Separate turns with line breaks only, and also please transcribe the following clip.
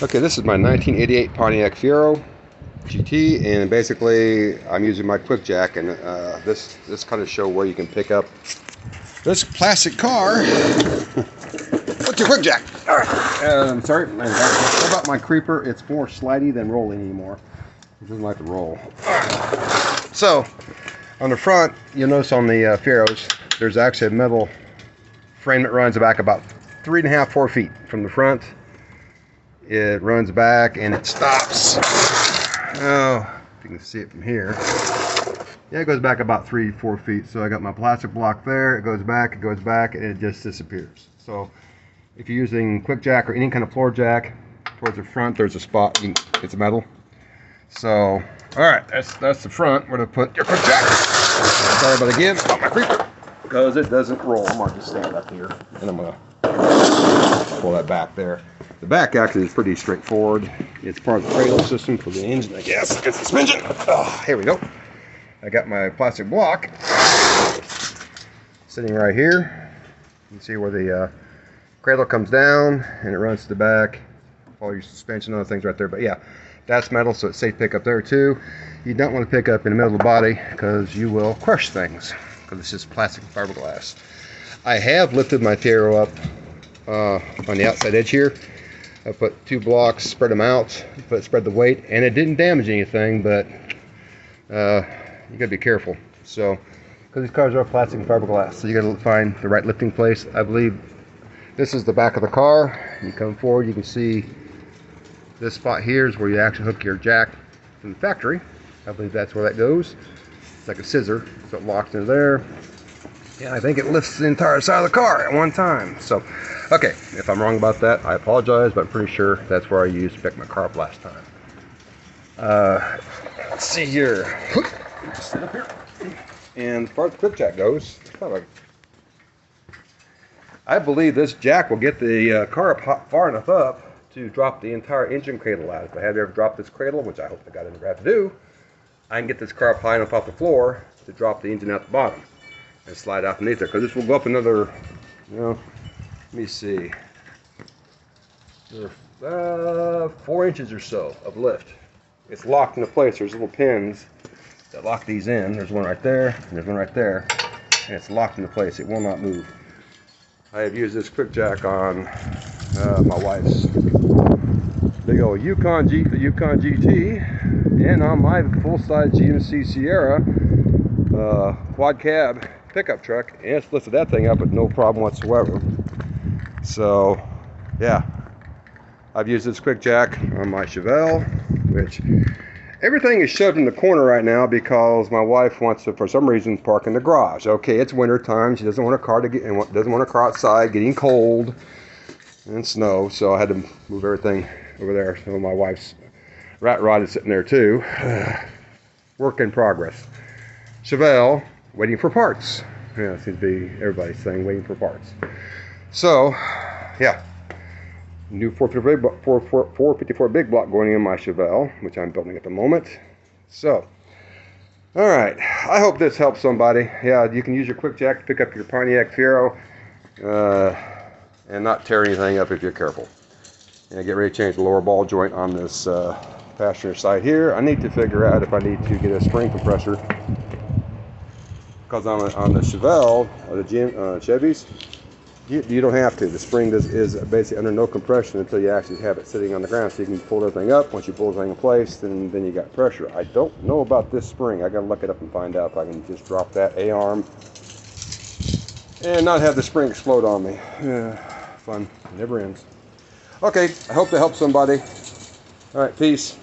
Okay, this is my 1988 Pontiac Fiero GT, and basically I'm using my Quick Jack, and this kind of show where you can pick up this plastic car with your Quick Jack. All right, sorry about my creeper. It's more slidey than rolling anymore. It doesn't like to roll. So on the front, you'll notice on the Fieros, there's actually a metal frame that runs back about 3.5 4 feet from the front. It runs back and it stops. Oh, if you can see it from here. Yeah, it goes back about 3 4 feet. So I got my plastic block there. It goes back, and it just disappears. So if you're using Quick Jack or any kind of floor jack towards the front, there's a spot. It's metal. So, all right, that's the front where to put your Quick Jack. Sorry about again about my creeper, because it doesn't roll. I'm gonna just stand up here and I'm gonna pull that back there. The back actually is pretty straightforward. It's part of the cradle system for the engine, I guess. It's suspension. Oh, here we go. I got my plastic block sitting right here. You can see where the cradle comes down and it runs to the back. All your suspension, other things right there. But yeah, that's metal, so it's safe to pick up there too. You don't want to pick up in the middle of the body because you will crush things, because it's just plastic and fiberglass. I have lifted my Fiero up on the outside edge here. I put 2 blocks, spread them out, spread the weight, and it didn't damage anything, but you gotta be careful. So, because these cars are plastic and fiberglass, so you gotta find the right lifting place. I believe this is the back of the car. You come forward, you can see this spot here is where you actually hook your jack from the factory. I believe that's where that goes. It's like a scissor, so it locks into there. Yeah, I think it lifts the entire side of the car at one time. So, okay, if I'm wrong about that, I apologize, but I'm pretty sure that's where I used to pick my car up last time. Let's see here. Just sit up here. And as far as the Quick Jack goes, I believe this jack will get the car up far enough up to drop the entire engine cradle out. If I have ever dropped this cradle, which I hope the guy didn't have to do, I can get this car up high enough off the floor to drop the engine out the bottom and slide out underneath there, because this will go up another, let me see, 4 inches or so of lift. It's locked into place. There's little pins that lock these in. There's one right there, and there's one right there, and it's locked into place. It will not move. I have used this Quick Jack on my wife's big old Yukon GT, and on my full-size GMC Sierra quad cab pickup truck, and it's lifted that thing up with no problem whatsoever. So yeah, I've used this Quick Jack on my Chevelle, which everything is shoved in the corner right now because my wife wants to, for some reason, park in the garage. Okay, it's winter time. She doesn't want her car to get, and doesn't want her car outside getting cold and snow. So I had to move everything over there. So my wife's rat rod is sitting there too. Work in progress. Chevelle waiting for parts. Yeah, it seems to be everybody's saying waiting for parts. So yeah. New 454 big block going in my Chevelle, which I'm building at the moment. So, all right. I hope this helps somebody. Yeah, you can use your Quick Jack to pick up your Pontiac Fiero and not tear anything up if you're careful. And get ready to change the lower ball joint on this passenger side here. I need to figure out if I need to get a spring compressor, because on the Chevelle or the Chevys, you don't have to. The spring is basically under no compression until you actually have it sitting on the ground, so you can pull everything up. Once you pull everything in place, then you got pressure. I don't know about this spring. I gotta look it up and find out if I can just drop that A-arm and not have the spring explode on me. Fun never ends. Okay, I hope to help somebody. All right, peace.